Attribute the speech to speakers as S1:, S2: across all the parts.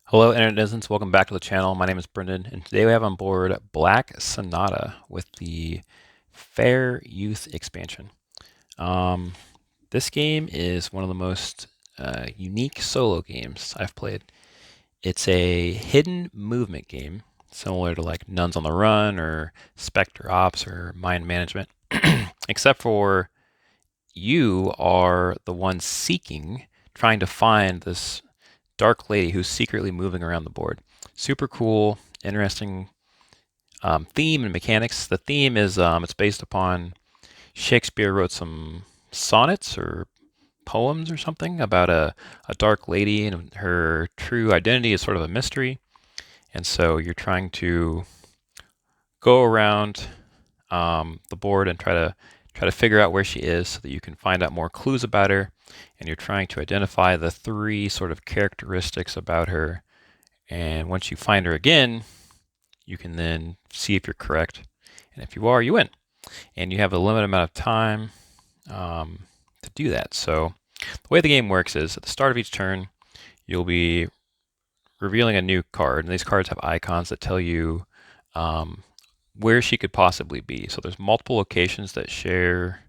S1: Hello, Internet netizens. Welcome back to the channel. My name is Brendan, and today we have on board Black Sonata with the Fair Youth expansion. Um, this game is one of the most unique solo games I've played. It's a hidden movement game, similar to like Nuns on the Run or Spectre Ops or Mind Management, except for you are the one seeking, trying to find this dark lady who's secretly moving around the board. Super cool, interesting theme and mechanics. The theme is it's based upon Shakespeare wrote some sonnets or poems or something about a dark lady, and her true identity is sort of a mystery. And so you're trying to go around the board and try to figure out where she is so that you can find out more clues about her. And you're trying to identify the three sort of characteristics about her. And once you find her again, you can then see if you're correct. And if you are, you win. And you have a limited amount of time to do that. So the way the game works is at the start of each turn, you'll be revealing a new card. And these cards have icons that tell you where she could possibly be. So there's multiple locations that share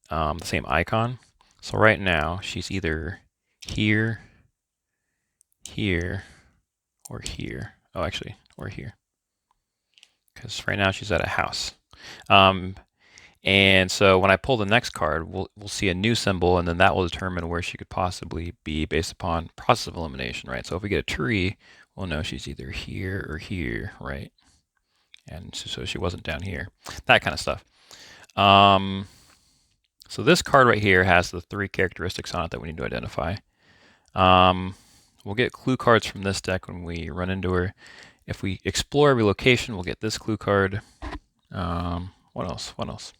S1: the same icon. So right now, she's either here, here, or here. Oh, actually, or here. Because right now she's at a house. Um, and so when I pull the next card, we'll see a new symbol, and then that will determine where she could possibly be based upon process of elimination, right? So if we get a tree, we'll know she's either here or here, right? And so she wasn't down here. That kind of stuff. So this card right here has the three characteristics on it that we need to identify. We'll get clue cards from this deck when we run into her. If we explore every location, we'll get this clue card. What else? What else?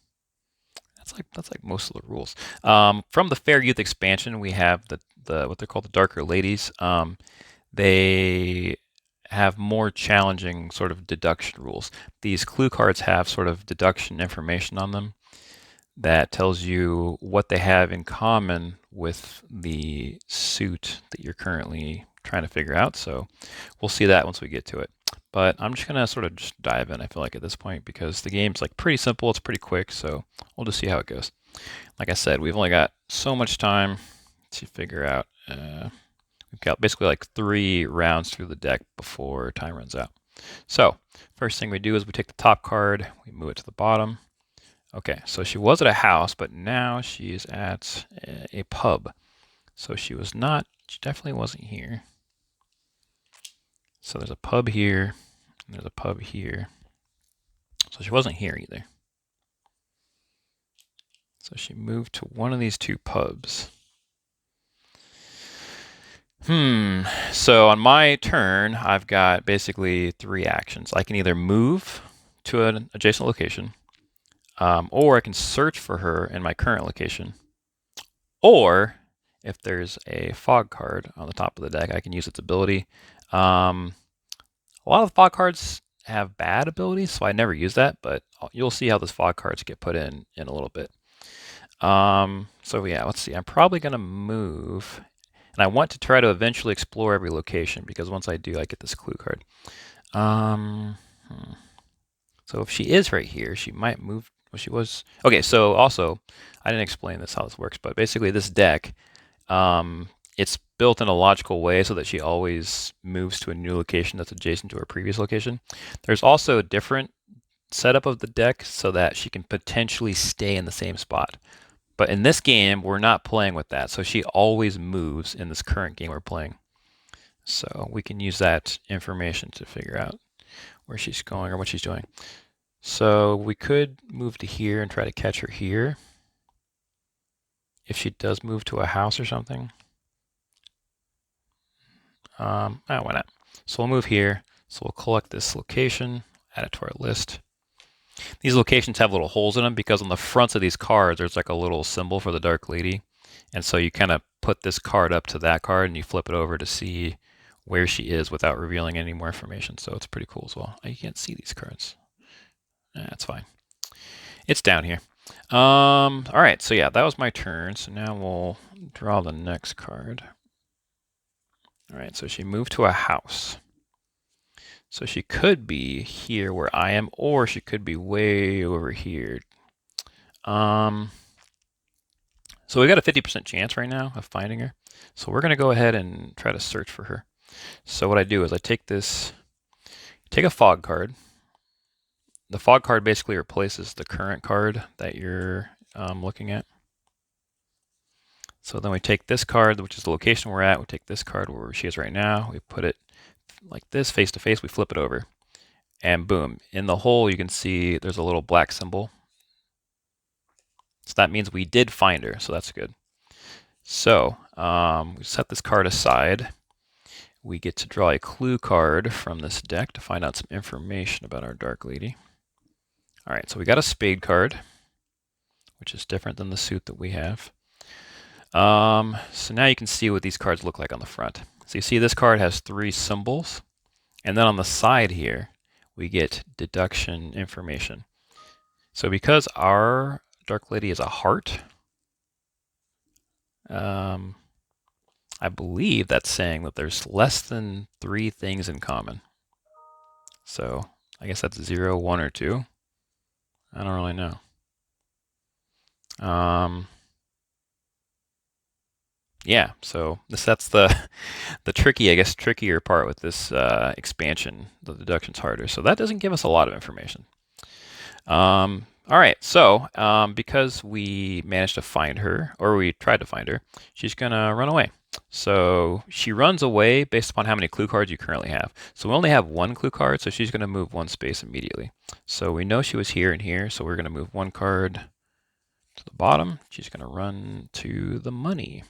S1: That's like most of the rules. From the Fair Youth expansion, we have the what they're called the Darker Ladies. They have more challenging sort of deduction rules. These clue cards have sort of deduction information on them that tells you what they have in common with the suit that you're currently trying to figure out. So we'll see that once we get to it. But I'm just gonna sort of just dive in, I feel like, at this point, because the game's like pretty simple, it's pretty quick, so we'll just see how it goes. Like I said, we've only got so much time to figure out. We've got basically like 3 rounds through the deck before time runs out. So first thing we do is we take the top card, we move it to the bottom. Okay, so she was at a house, but now she's at a pub. So she definitely wasn't here. So there's a pub here, and there's a pub here. So she wasn't here either. So she moved to one of these 2 pubs. So on my turn, I've got basically 3 actions. I can either move to an adjacent location, or I can search for her in my current location, or if there's a fog card on the top of the deck, I can use its ability. A lot of the fog cards have bad abilities, so I never use that, but you'll see how those fog cards get put in a little bit. So yeah, let's see. I'm probably going to move, and I want to try to eventually explore every location, because once I do, I get this clue card. So if she is right here, she might move. Well, she was. Okay, so also, I didn't explain this how this works, but basically this deck, it's built in a logical way so that she always moves to a new location that's adjacent to her previous location. There's also a different setup of the deck so that she can potentially stay in the same spot. But in this game, we're not playing with that, so she always moves in this current game we're playing. So we can use that information to figure out where she's going or what she's doing. So we could move to here and try to catch her here. If she does move to a house or something. Why not? So we'll move here. So we'll collect this location, add it to our list. These locations have little holes in them because on the fronts of these cards, there's like a little symbol for the Dark Lady. And so you kind of put this card up to that card and you flip it over to see where she is without revealing any more information. So it's pretty cool as well. You can't see these cards. That's fine. It's down here. All right, so yeah, that was my turn. So now we'll draw the next card. All right, so she moved to a house. So she could be here where I am, or she could be way over here. So we got a 50% chance right now of finding her. So we're gonna go ahead and try to search for her. So what I do is I take a fog card. The fog card basically replaces the current card that you're looking at. So then we take this card, which is the location we're at. We take this card where she is right now. We put it like this, face to face. We flip it over, and boom! In the hole, you can see there's a little black symbol. So that means we did find her. So that's good. So we set this card aside. We get to draw a clue card from this deck to find out some information about our Dark Lady. All right, so we got a spade card, which is different than the suit that we have. So now you can see what these cards look like on the front. So you see this card has 3 symbols, and then on the side here, we get deduction information. So because our Dark Lady is a heart, I believe that's saying that there's less than 3 things in common. So I guess that's 0, 1, or 2. I don't really know. Yeah, so that's the trickier part with this expansion. The deduction's harder, so that doesn't give us a lot of information. All right, so because we managed to find her, or we tried to find her, she's gonna run away. So she runs away based upon how many clue cards you currently have. So we only have 1 clue card, so she's gonna move 1 space immediately. So we know she was here and here, so we're gonna move 1 card to the bottom. She's gonna run to the money.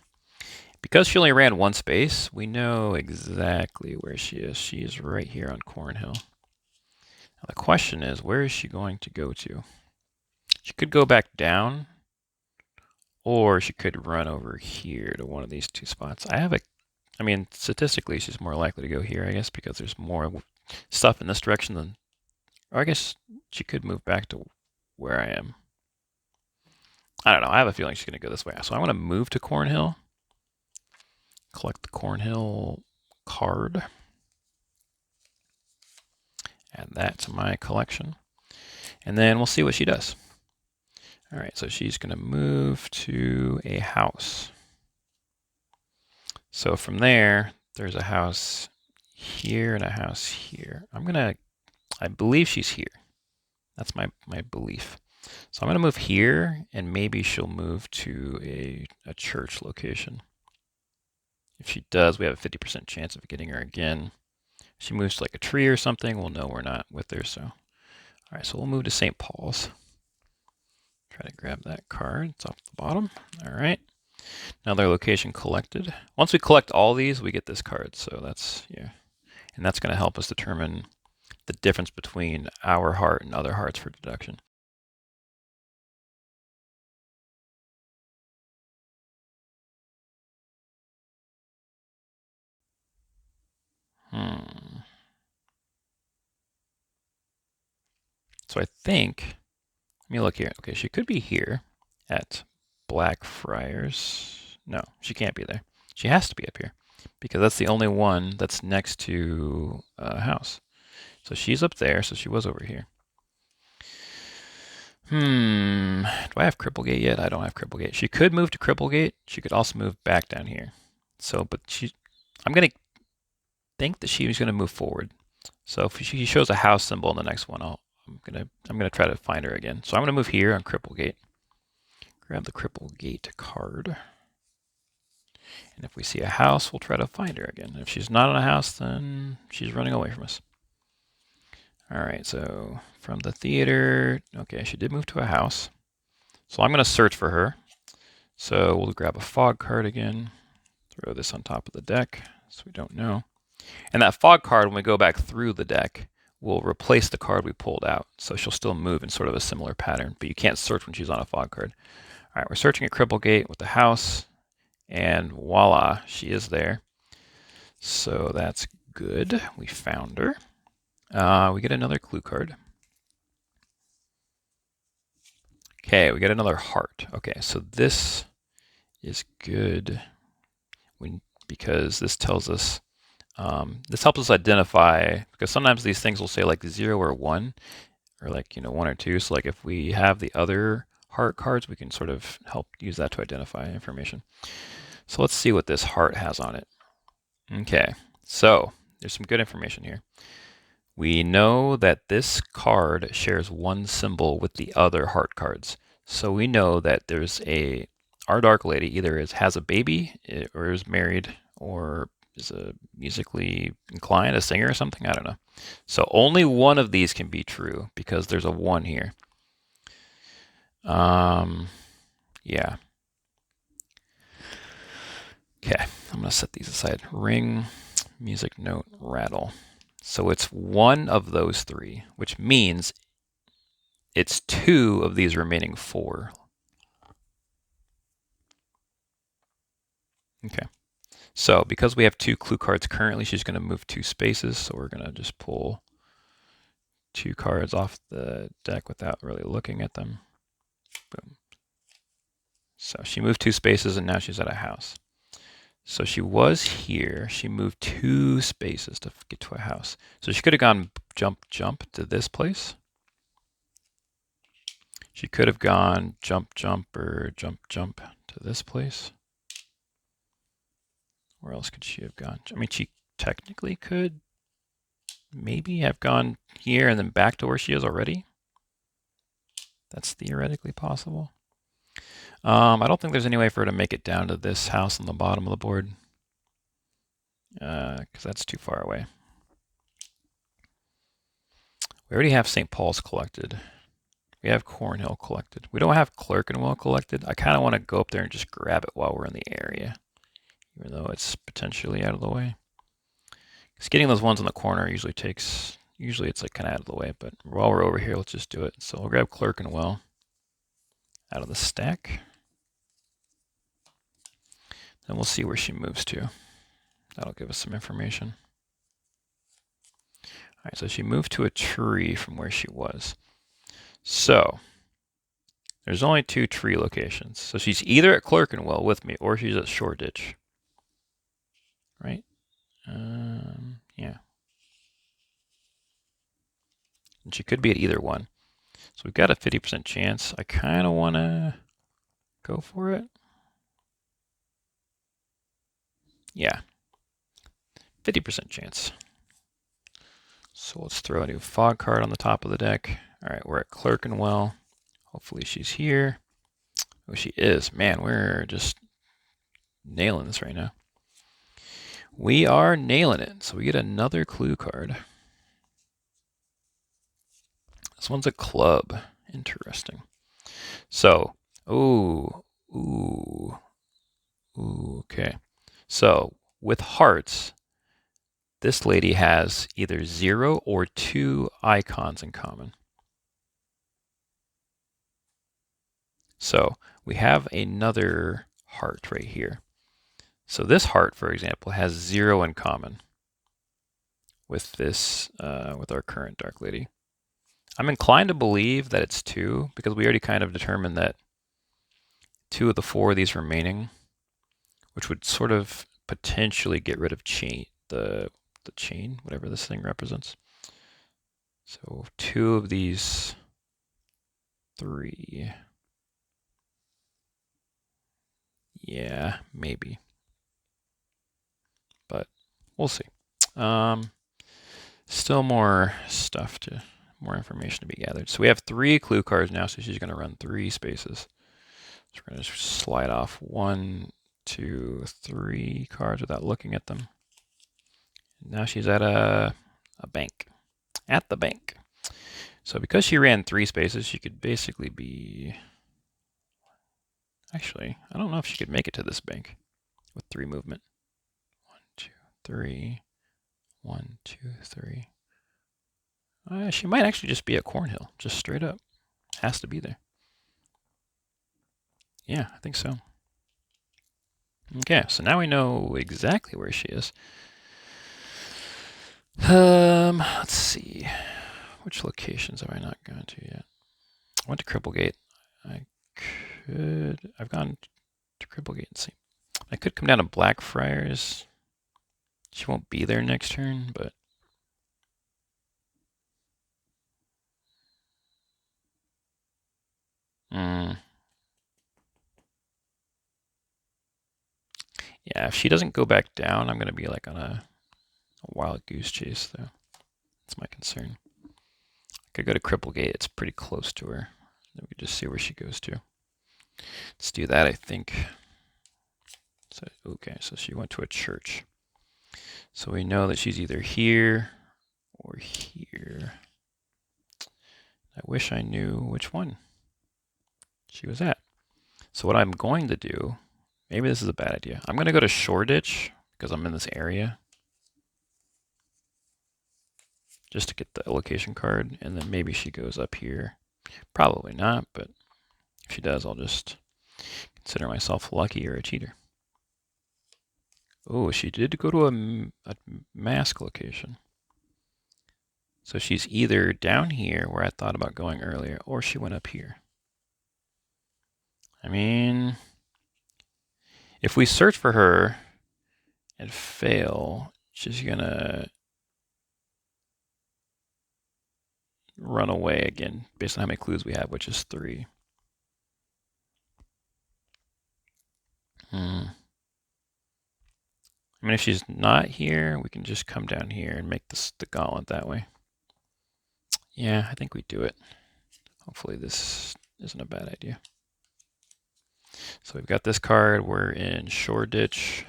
S1: Because she only ran 1 space, we know exactly where she is. She is right here on Cornhill. Now the question is, where is she going to go to? She could go back down, or she could run over here to one of these 2 spots. I mean, statistically, she's more likely to go here, I guess, because there's more stuff in this direction than, or I guess she could move back to where I am. I don't know. I have a feeling she's going to go this way. So I want to move to Cornhill. Collect the Cornhill card. Add that to my collection. And then we'll see what she does. All right, so she's going to move to a house. So from there, there's a house here and a house here. I believe she's here. That's my belief. So I'm going to move here, and maybe she'll move to a church location. If she does, we have a 50% chance of getting her again. If she moves to like a tree or something, we'll know we're not with her. So, all right, so we'll move to St. Paul's. Try to grab that card. It's off the bottom. All right. Another location collected. Once we collect all these, we get this card. So that's, yeah. And that's going to help us determine the difference between our heart and other hearts for deduction. So I think, let me look here. Okay, she could be here at Blackfriars. No, she can't be there. She has to be up here because that's the only one that's next to a house. So she's up there, so she was over here. Do I have Cripplegate yet? I don't have Cripplegate. She could move to Cripplegate. She could also move back down here. So, but I'm gonna think that she was gonna move forward. So if she shows a house symbol in the next one, I'm gonna try to find her again. So I'm gonna move here on Cripplegate. Grab the Cripplegate card. And if we see a house, we'll try to find her again. If she's not in a house, then she's running away from us. All right, so from the theater, okay, she did move to a house. So I'm going to search for her. So we'll grab a fog card again, throw this on top of the deck so we don't know. And that fog card, when we go back through the deck, will replace the card we pulled out. So she'll still move in sort of a similar pattern, but you can't search when she's on a fog card. All right, we're searching at Cripplegate with the house, and voila, she is there. So that's good. We found her. We get another clue card. Okay, we get another heart. Okay, so this is good because this tells us This helps us identify, because sometimes these things will say like 0 or 1, or like, 1 or 2. So like if we have the other heart cards, we can sort of help use that to identify information. So let's see what this heart has on it. Okay, so there's some good information here. We know that this card shares one symbol with the other heart cards. So we know that our Dark Lady either has a baby, or is married, or is a musically inclined, a singer or something, I don't know. So only one of these can be true because there's a 1 here. Yeah. Okay, I'm gonna set these aside. Ring, music note, rattle. So it's one of those 3, which means it's 2 of these remaining 4. Okay. So because we have 2 clue cards currently, she's going to move 2 spaces. So we're going to just pull 2 cards off the deck without really looking at them. Boom. So she moved 2 spaces and now she's at a house. So she was here. She moved 2 spaces to get to a house. So she could have gone jump, jump to this place. She could have gone jump, jump, or jump, jump to this place. Where else could she have gone? I mean, she technically could maybe have gone here and then back to where she is already. That's theoretically possible. I don't think there's any way for her to make it down to this house on the bottom of the board, because that's too far away. We already have St. Paul's collected. We have Cornhill collected. We don't have Clerkenwell collected. I kind of want to go up there and just grab it while we're in the area, even though it's potentially out of the way. Because getting those ones in the corner usually it's like kind of out of the way, but while we're over here, let's just do it. So we'll grab Clerkenwell out of the stack. Then we'll see where she moves to. That'll give us some information. All right, so she moved to a tree from where she was. So there's only 2 tree locations. So she's either at Clerkenwell with me or she's at Shoreditch. Right? Yeah. And she could be at either one. So we've got a 50% chance. I kind of want to go for it. Yeah. 50% chance. So let's throw a new fog card on the top of the deck. All right, we're at Clerkenwell. Hopefully she's here. Oh, she is. Man, we're just nailing this right now. We are nailing it. So we get another clue card. This one's a club. Interesting. So, okay. So with hearts, this lady has either 0 or 2 icons in common. So we have another heart right here. So this heart, for example, has 0 in common with this, with our current Dark Lady. I'm inclined to believe that it's 2 because we already kind of determined that 2 of the 4 of these remaining, which would sort of potentially get rid of the chain, whatever this thing represents. So 2 of these 3. Yeah, maybe. But we'll see. Still more information to be gathered. So we have 3 clue cards now, so she's going to run 3 spaces. So we're going to slide off 1, 2, 3 cards without looking at them. Now she's at a bank. At the bank. So because she ran 3 spaces, she could basically be... Actually, I don't know if she could make it to this bank with 3 movement. 1, 2, 3. 1, 2, 3. She might actually just be at Cornhill, just straight up. Has to be there. Yeah, I think so. Okay, so now we know exactly where she is. Let's see. Which locations have I not gone to yet? I went to Cripplegate. I've gone to Cripplegate and see. I could come down to Blackfriars. She won't be there next turn, but yeah, if she doesn't go back down, I'm gonna be like on a wild goose chase though. That's my concern. I could go to Cripplegate. It's pretty close to her. Then we can just see where she goes to. Let's do that, I think. So, okay, so she went to a church. So we know that she's either here or here. I wish I knew which one she was at. So what I'm going to do, maybe this is a bad idea. I'm going to go to Shoreditch because I'm in this area. Just to get the location card, and then maybe she goes up here. Probably not, but if she does, I'll just consider myself lucky or a cheater. Oh, she did go to a mask location. So she's either down here where I thought about going earlier, or she went up here. I mean, if we search for her and fail, she's gonna run away again based on how many clues we have, which is 3. I mean, if she's not here, we can just come down here and make the gauntlet that way. Yeah, I think we do it. Hopefully this isn't a bad idea. So we've got this card. We're in Shoreditch.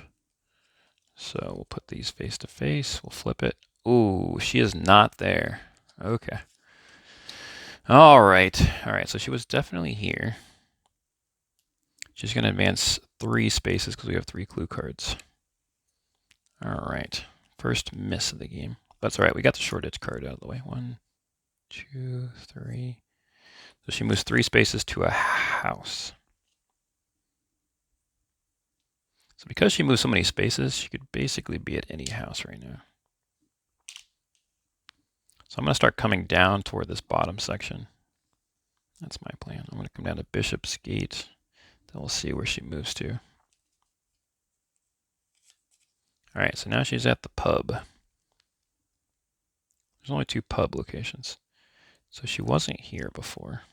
S1: So we'll put these face to face. We'll flip it. Ooh, she is not there. Okay. All right. All right. So she was definitely here. She's going to advance 3 spaces because we have 3 clue cards. All right. First miss of the game. That's all right. We got the Shoreditch card out of the way. 1, 2, 3. So she moves 3 spaces to a house. So because she moves so many spaces, she could basically be at any house right now. So I'm going to start coming down toward this bottom section. That's my plan. I'm going to come down to Bishop's Gate. Then we'll see where she moves to. All right, so now she's at the pub. There's only 2 pub locations. So she wasn't here before.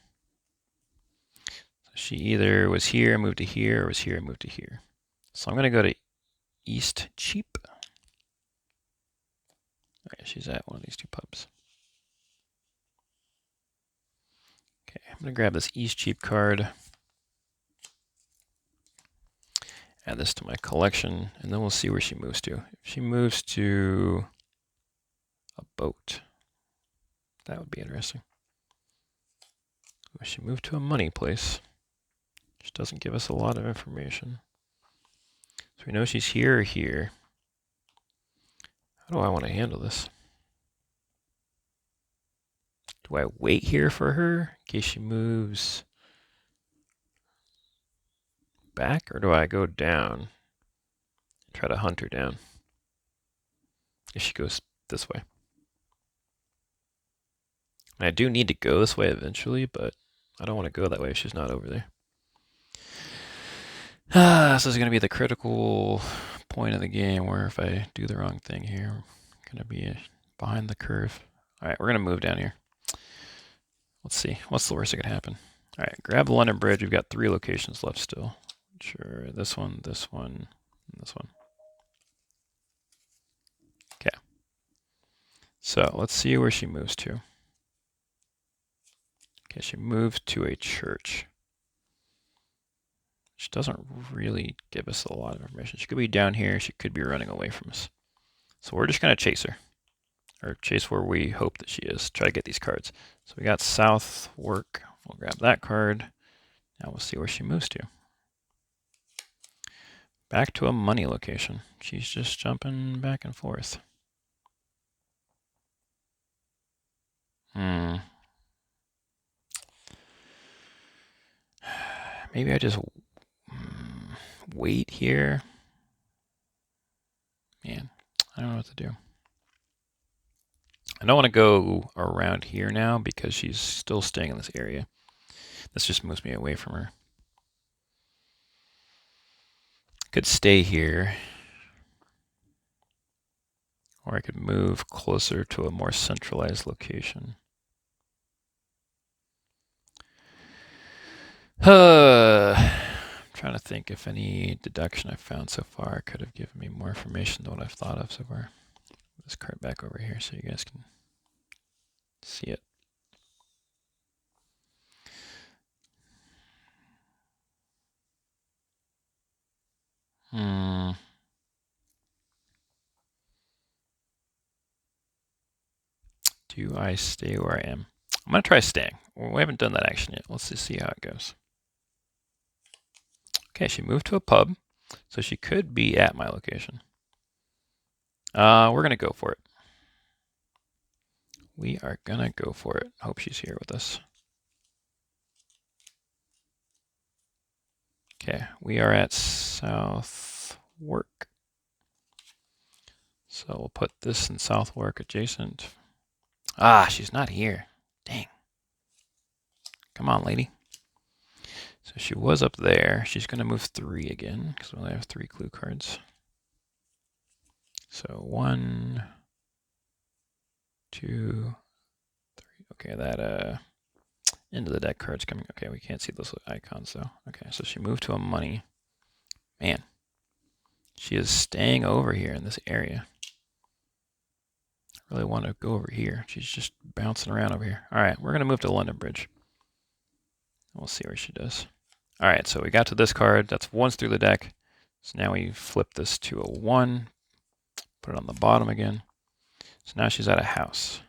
S1: So she either was here and moved to here, or was here and moved to here. So I'm going to go to East Cheap. All right, she's at one of these 2 pubs. Okay, I'm going to grab this East Cheap card. Add this to my collection, and then we'll see where she moves to. If she moves to a boat, that would be interesting. If she moved to a money place, which doesn't give us a lot of information. So we know she's here or here. How do I want to handle this? Do I wait here for her in case she moves back, or do I go down and try to hunt her down if she goes this way? And I do need to go this way eventually, but I don't want to go that way if she's not over there. This is going to be the critical point of the game where if I do the wrong thing here, I'm going to be behind the curve. All right, we're going to move down here. Let's see. What's the worst that could happen? All right, grab the London Bridge. We've got 3 locations left still. Sure, this one, and this one. Okay. So let's see where she moves to. Okay, she moves to a church. Which doesn't really give us a lot of information. She could be down here. She could be running away from us. So we're just going to chase her. Or chase where we hope that she is. Try to get these cards. So we got Southwark. We'll grab that card. Now we'll see where she moves to. Back to a money location. She's just jumping back and forth. Maybe I just wait here. Man, I don't know what to do. I don't want to go around here now because she's still staying in this area. This just moves me away from her. Could stay here. Or I could move closer to a more centralized location. I'm trying to think if any deduction I've found so far could have given me more information than what I've thought of so far. This card back over here so you guys can see it. Do I stay where I am? I'm going to try staying. Well, we haven't done that action yet. Let's just see how it goes. Okay, she moved to a pub, so she could be at my location. We're going to go for it. We are going to go for it. Hope she's here with us. Okay, we are at Southwark. So we'll put this in Southwark adjacent. Ah, she's not here. Dang. Come on, lady. So she was up there. She's going to move 3 again because we only have 3 clue cards. So 1, 2, 3. Okay, that end of the deck card's coming. Okay, we can't see those icons though. Okay, so she moved to a money. Man, she is staying over here in this area. I really want to go over here. She's just bouncing around over here. All right, we're going to move to London Bridge. We'll see where she does. All right, so we got to this card. That's 1s through the deck. So now we flip this to a 1. Put it on the bottom again. So now she's at a house.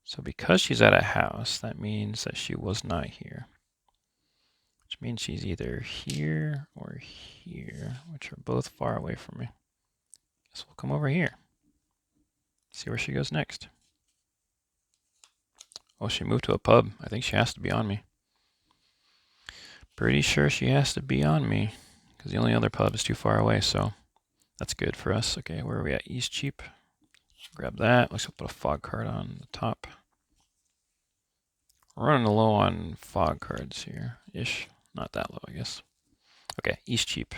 S1: So because she's at a house, that means that she was not here. Which means she's either here or here, which are both far away from me. Guess we'll come over here. See where she goes next. Oh, she moved to a pub. I think she has to be on me. Pretty sure she has to be on me because the only other pub is too far away, so that's good for us. Okay, where are we at? East Cheap. Grab that. Let's put a fog card on the top. We're running low on fog cards here, ish. Not that low, I guess. Okay, East Cheap.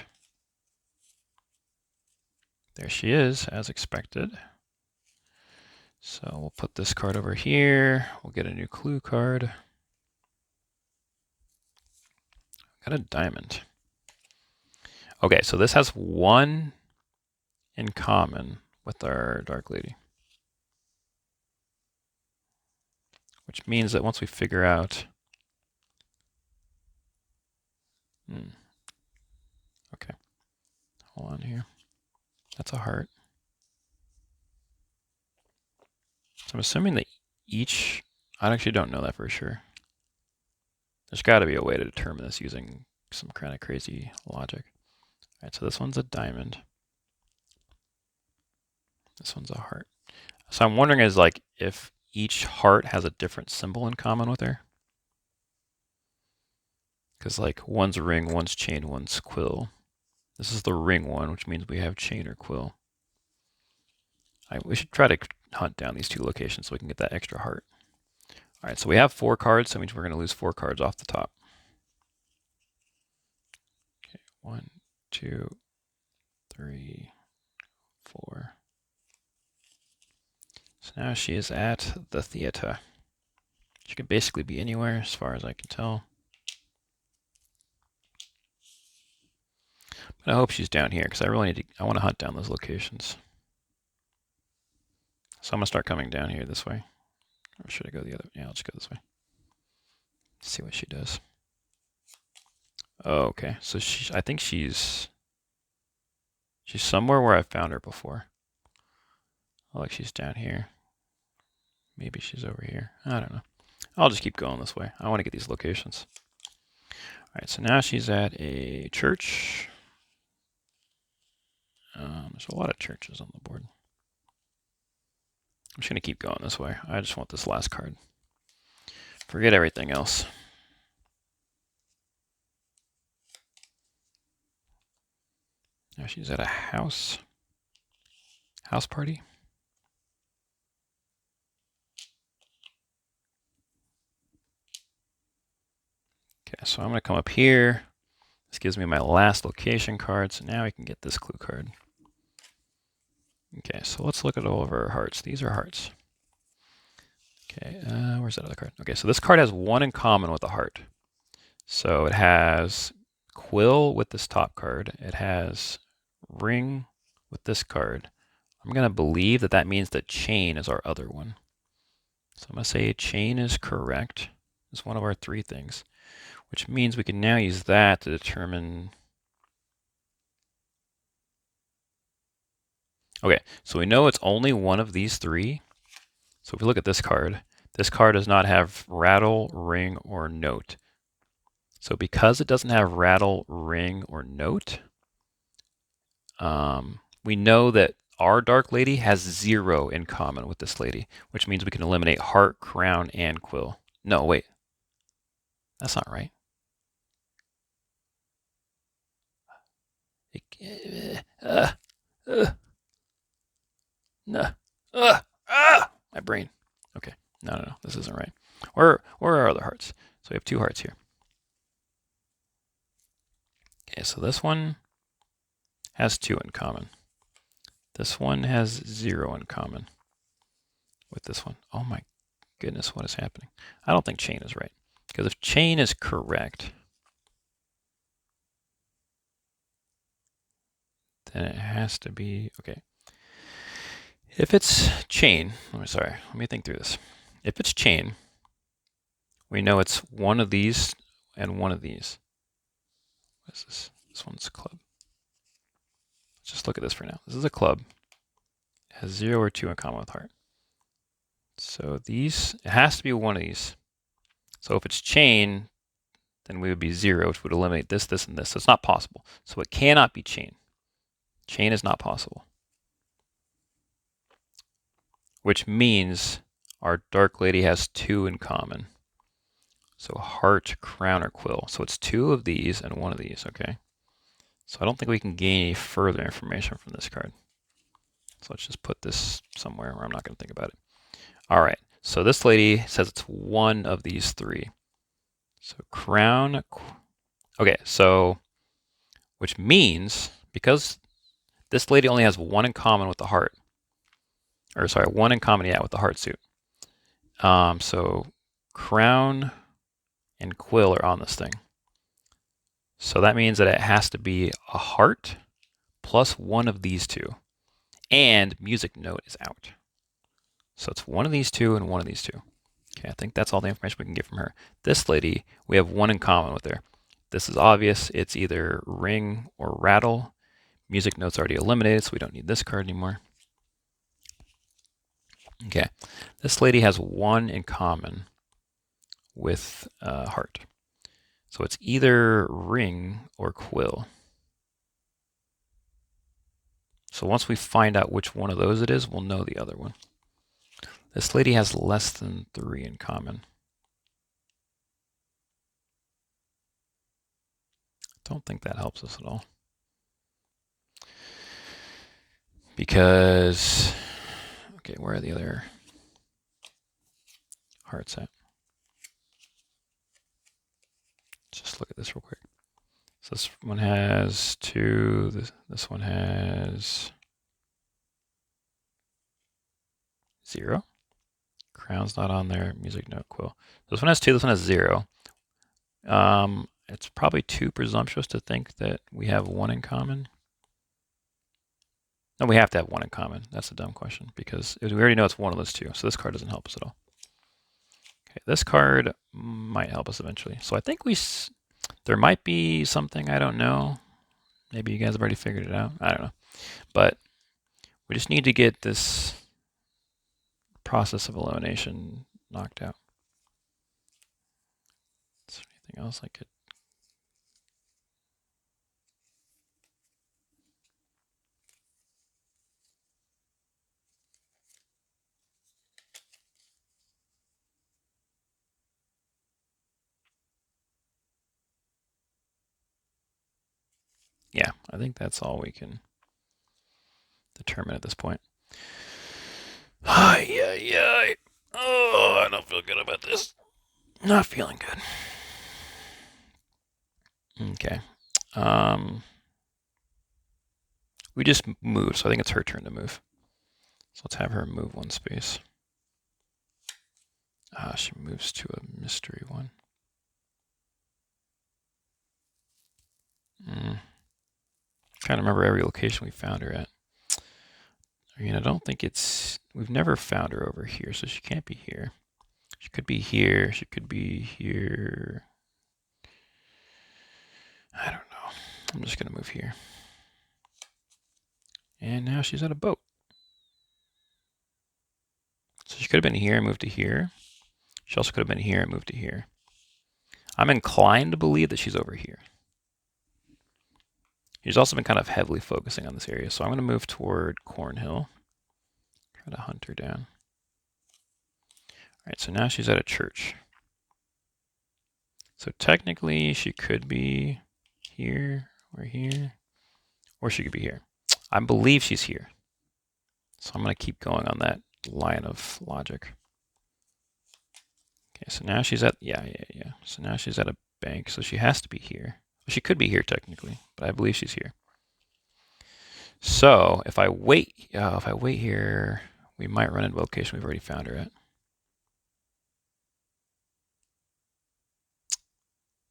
S1: There she is, as expected. So we'll put this card over here. We'll get a new clue card. Got a diamond. Okay, so this has 1 in common with our Dark Lady. Which means that once we figure out... Okay. Hold on here. That's a heart. So I'm assuming that each... I actually don't know that for sure. There's got to be a way to determine this using some kind of crazy logic. All right, so this one's a diamond. This one's a heart. So I'm wondering is like if each heart has a different symbol in common with her. Because like one's a ring, one's chain, one's quill. This is the ring one, which means we have chain or quill. We should try to hunt down these 2 locations so we can get that extra heart. All right, so we have 4 cards, so that means we're going to lose 4 cards off the top. Okay, 1, 2, 3, 4. So now she is at the theater. She could basically be anywhere as far as I can tell. But I hope she's down here because I really need to, I want to hunt down those locations. So I'm going to start coming down here this way. Or should I go the other? Yeah, I'll just go this way. See what she does. Oh, okay. So I think she's somewhere where I found her before. Oh, like she's down here. Maybe she's over here. I don't know. I'll just keep going this way. I want to get these locations. All right, so now she's at a church. There's a lot of churches on the board. I'm just going to keep going this way. I just want this last card. Forget everything else. Now she's at a house. House party. Okay, so I'm going to come up here. This gives me my last location card, so now I can get this clue card. Okay, so let's look at all of our hearts. These are hearts. Okay, where's that other card? Okay, so this card has one in common with a heart. So it has quill with this top card. It has ring with this card. I'm going to believe that that means that chain is our other one. So I'm going to say chain is correct. It's one of our three things, which means we can now use that to determine. Okay, so we know it's only one of these three. So if we look at this card does not have rattle, ring, or note. So because it doesn't have rattle, ring, or note, we know that our Dark Lady has 0 in common with this lady, which means we can eliminate heart, crown, and quill. No, wait. That's not right. No. My brain. Okay. No. This isn't right. Where are our other hearts? So we have 2 hearts here. Okay, so this one has 2 in common. This one has 0 in common with this one. Oh my goodness, what is happening? I don't think chain is right. Because if chain is correct, then it has to be, okay. If it's chain, let me think through this. If it's chain, we know it's one of these and one of these. What is this? This one's a club. Let's just look at this for now. This is a club. It has 0 or 2 in common with heart. So these, it has to be one of these. So if it's chain, then we would be 0, which would eliminate this, this, and this. So it's not possible. So it cannot be chain. Chain is not possible. Which means our Dark Lady has 2 in common. So heart, crown, or quill. So it's 2 of these and 1 of these, okay? So I don't think we can gain any further information from this card. So let's just put this somewhere where I'm not going to think about it. All right, so this lady says it's one of these 3. So crown, okay, so, which means, because this lady only has 1 in common with the heart, or sorry, 1 in common, yeah, with the heart suit. So crown and quill are on this thing. So that means that it has to be a heart plus 1 of these 2. And music note is out. So it's 1 of these 2 and 1 of these 2. Okay, I think that's all the information we can get from her. This lady, we have 1 in common with her. This is obvious. It's either ring or rattle. Music note's already eliminated, so we don't need this card anymore. Okay, this lady has 1 in common with heart. So it's either ring or quill. So once we find out which one of those it is, we'll know the other one. This lady has less than 3 in common. Don't think that helps us at all. Because, okay, where are the other hearts at? Just look at this real quick. So this one has 2, this one has 0. Crown's not on there, music note, quill. This one has 2, this one has 0. It's probably too presumptuous to think that we have 1 in common. No, we have to have 1 in common. That's a dumb question because we already know it's one of those 2. So this card doesn't help us at all. Okay, this card might help us eventually. So I think there might be something I don't know. Maybe you guys have already figured it out. I don't know. But we just need to get this process of elimination knocked out. Is there anything else I could? Yeah, I think that's all we can determine at this point. Yeah. Oh, I don't feel good about this. Not feeling good. Okay. We just moved, so I think it's her turn to move. So let's have her move one space. She moves to a mystery one. Trying to remember every location we found her at. I mean, I don't think we've never found her over here, so she can't be here. She could be here. She could be here. I don't know. I'm just going to move here. And now she's at a boat. So she could have been here and moved to here. She also could have been here and moved to here. I'm inclined to believe that she's over here. She's also been kind of heavily focusing on this area, so I'm going to move toward Cornhill. Try to hunt her down. All right, so now she's at a church. So technically, she could be here or here, or she could be here. I believe she's here. So I'm going to keep going on that line of logic. Okay, so now she's at, yeah. So now she's at a bank, so she has to be here. She could be here technically, but I believe she's here. So if I wait here, we might run into a location we've already found her at.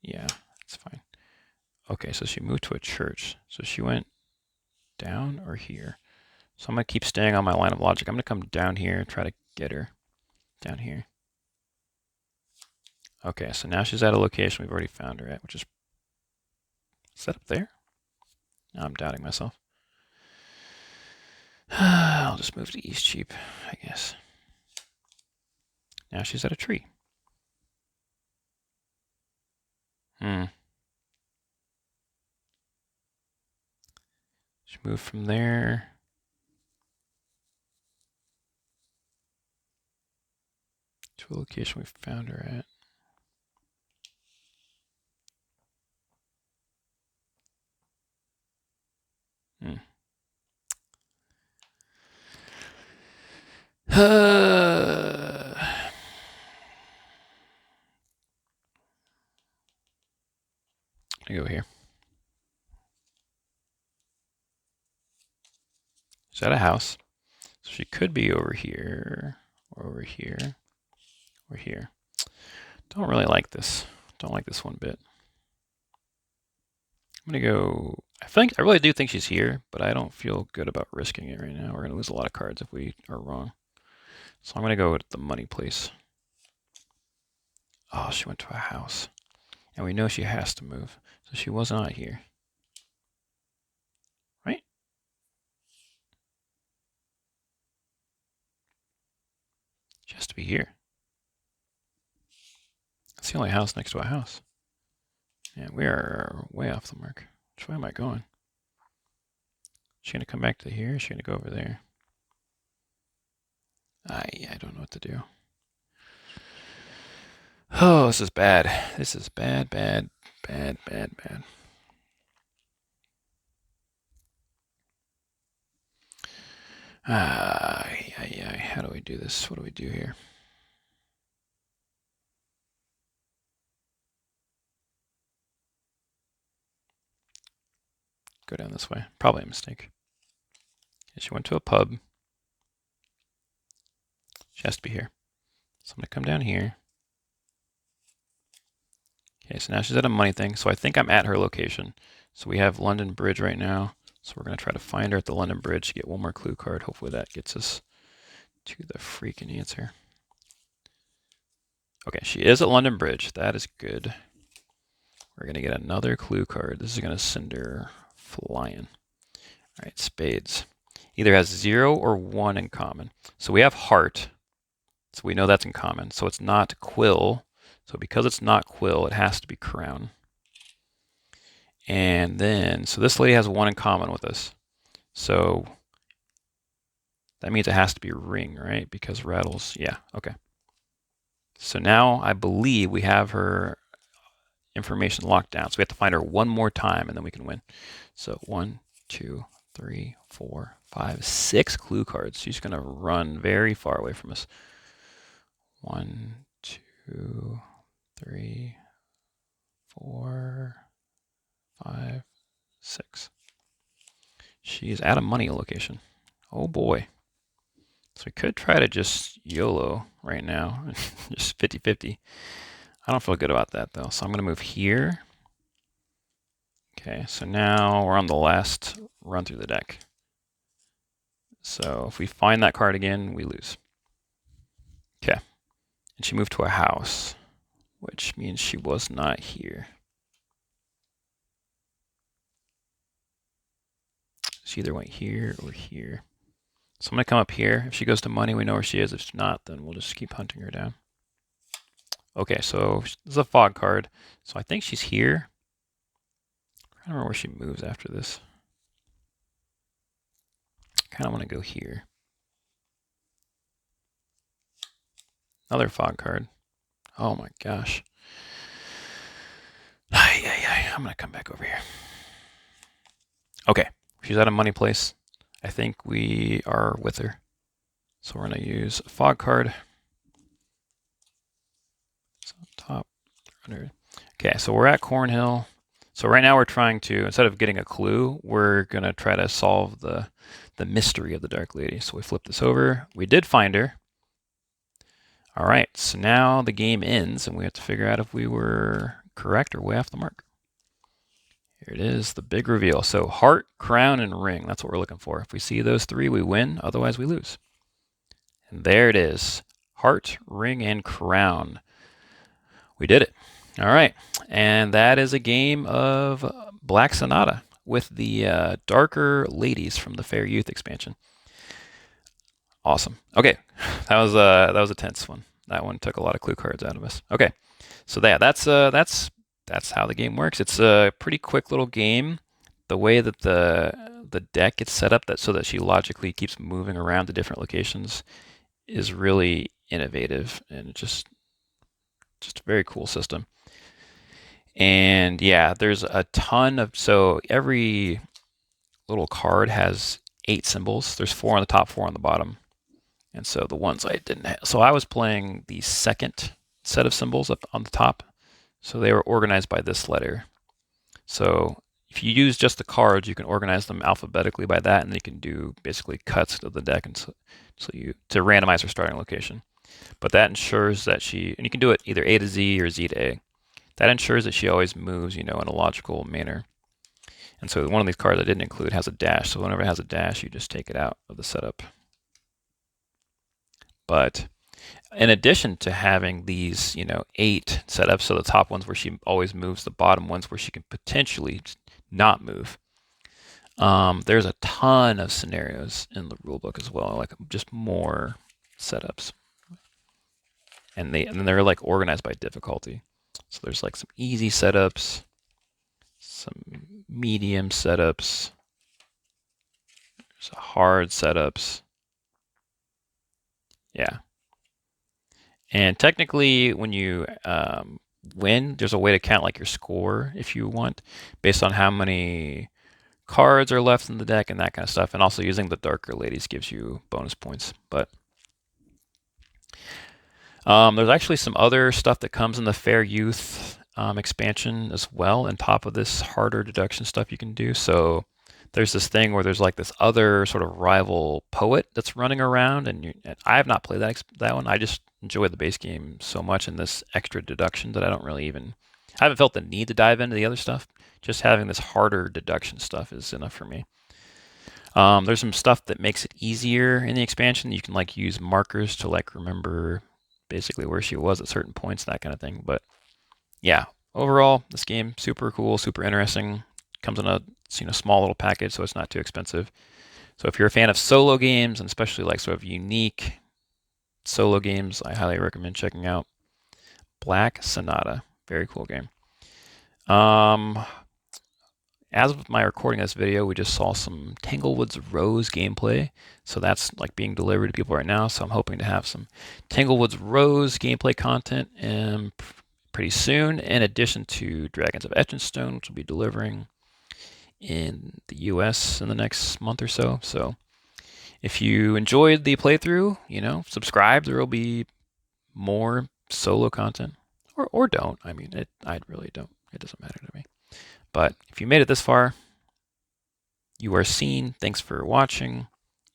S1: Yeah, that's fine. Okay, so she moved to a church. So she went down or here. So I'm going to keep staying on my line of logic. I'm going to come down here and try to get her down here. Okay, so now she's at a location we've already found her at, which is that up there? Now I'm doubting myself. I'll just move to East Cheap, I guess. Now she's at a tree. She moved from there. To a location we found her at. I go here. She's at a house. So she could be over here, or over here, or here. Don't really like this. Don't like this one bit. I'm gonna go, I really do think she's here, but I don't feel good about risking it right now. We're gonna lose a lot of cards if we are wrong. So I'm gonna go with the money place. Oh, she went to a house. And we know she has to move. So she was not here. Right? She has to be here. It's the only house next to a house. Yeah, we are way off the mark. Which way am I going? Is she gonna come back to here? Is she gonna go over there? I don't know what to do. Oh, this is bad. This is bad. How do we do this? What do we do here? Go down this way. Probably a mistake. She went to a pub. She has to be here. So I'm going to come down here. Okay, so now she's at a money thing. So I think I'm at her location. So we have London Bridge right now. So we're going to try to find her at the London Bridge, get one more clue card. Hopefully that gets us to the freaking answer. Okay, she is at London Bridge. That is good. We're going to get another clue card. This is going to send her flying. All right, spades. Either has 0 or 1 in common. So we have heart. So we know that's in common. So it's not quill. So because it's not quill, it has to be crown. And then, so this lady has 1 in common with us. So that means it has to be ring, right? Because rattles, yeah, okay. So now I believe we have her information locked down. So we have to find her one more time and then we can win. So 1, 2, 3, 4, 5, 6 clue cards. She's going to run very far away from us. 1, 2, 3, 4, 5, 6. She is at a money location. Oh boy. So we could try to just YOLO right now, just 50-50. I don't feel good about that though. So I'm gonna move here. Okay, so now we're on the last run through the deck. So if we find that card again, we lose. Okay, and she moved to a house, which means she was not here. She either went here or here. So I'm gonna come up here. If she goes to money, we know where she is. If not, then we'll just keep hunting her down. Okay, so this is a fog card. So I think she's here. I don't remember where she moves after this. Kind of want to go here. Another fog card. Oh my gosh. I'm gonna come back over here. Okay, she's at a money place. I think we are with her. So we're gonna use a fog card. So top 100. Okay, so we're at Cornhill. So right now we're trying to, instead of getting a clue, we're gonna try to solve the mystery of the Dark Lady. So we flip this over. We did find her. All right, so now the game ends and we have to figure out if we were correct or way off the mark. Here it is, the big reveal. So heart, crown, and ring. That's what we're looking for. If we see those three, we win. Otherwise, we lose. And there it is. Heart, ring, and crown. We did it. All right. And that is a game of Black Sonata with the darker ladies from the Fair Youth expansion. Awesome. Okay. That was a tense one. That one took a lot of clue cards out of us. Okay. So that's how the game works. It's a pretty quick little game. The way that the deck gets set up so that she logically keeps moving around to different locations is really innovative and just a very cool system. And yeah, there's a ton of, so every little card has 8 symbols. There's 4 on the top, 4 on the bottom. And so the ones I didn't have, so I was playing the second set of symbols up on the top. So they were organized by this letter. So if you use just the cards, you can organize them alphabetically by that, and then you can do basically cuts of the deck and so you to randomize her starting location. But that ensures that she, and you can do it either A to Z or Z to A. That ensures that she always moves, in a logical manner. And so one of these cards I didn't include has a dash. So whenever it has a dash, you just take it out of the setup. But in addition to having these, 8 setups, so the top ones where she always moves, the bottom ones where she can potentially not move, there's a ton of scenarios in the rulebook as well, like just more setups. And they're like organized by difficulty. So there's like some easy setups, some medium setups, there's hard setups. Yeah. And technically, when you win, there's a way to count like your score if you want, based on how many cards are left in the deck and that kind of stuff. And also using the darker ladies gives you bonus points. But there's actually some other stuff that comes in the Fair Youth expansion as well, on top of this harder deduction stuff you can do. So there's this thing where there's like this other sort of rival poet that's running around, and I have not played that one. I just enjoy the base game so much, and this extra deduction that I haven't felt the need to dive into the other stuff. Just having this harder deduction stuff is enough for me. There's some stuff that makes it easier in the expansion. You can like use markers to like remember basically where she was at certain points, that kind of thing. But yeah, overall, this game super cool, super interesting. Comes in a small little package, so it's not too expensive. So if you're a fan of solo games, and especially like sort of unique solo games, I highly recommend checking out Black Sonata. Very cool game. As of my recording of this video, we just saw some Tanglewood's Rose gameplay. So that's like being delivered to people right now. So I'm hoping to have some Tanglewood's Rose gameplay content pretty soon, in addition to Dragons of Etchinstone, which will be delivering in the US in the next month or so. So if you enjoyed the playthrough, subscribe. There will be more solo content, or don't. I mean, I really don't. It doesn't matter to me. But if you made it this far, you are seen. Thanks for watching,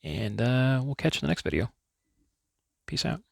S1: and we'll catch you in the next video. Peace out.